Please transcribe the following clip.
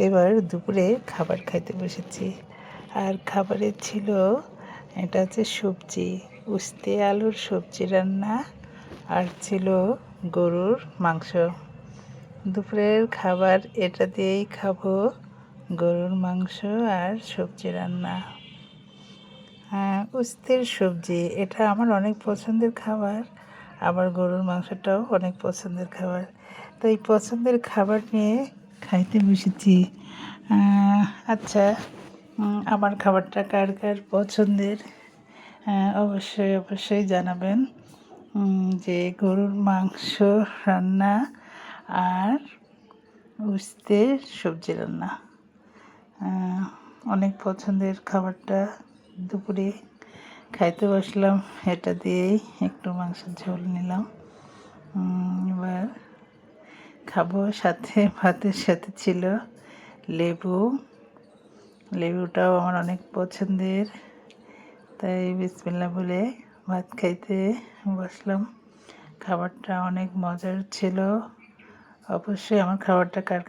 এবার দুপুরে খাবার খাইতে বসেছি। আর খাবারে ছিল, এটা হচ্ছে সবজি, উস্তে আলুর সবজি রান্না, আর ছিল গরুর মাংস। দুপুরের খাবার এটা দিয়েই খাবো, গরুর মাংস আর সবজি রান্না। হ্যাঁ, উস্তের সবজি এটা আমার অনেক পছন্দের খাবার, আবার গরুর মাংসটাও অনেক পছন্দের খাবার। তো এই পছন্দের খাবার নিয়ে খাইতে বসেছি। আচ্ছা, আমার খাবারটা কার কার পছন্দের অবশ্যই অবশ্যই জানাবেন। যে গরুর মাংস রান্না আর উস্তের সবজি রান্না অনেক পছন্দের খাবারটা। দুপুরে খাইতে বসলাম, এটা দিয়েই একটু মাংসের ঝোল নিলাম। এবার খাবো। সাথে ভাতের সাথে ছিল লেবু, লেবুটাও আমার অনেক পছন্দের। তাই বিসমিল্লাহ বলে ভাত খাইতে বসলাম। খাবারটা অনেক মজার ছিল। অবশ্যই আমার খাবারটা কার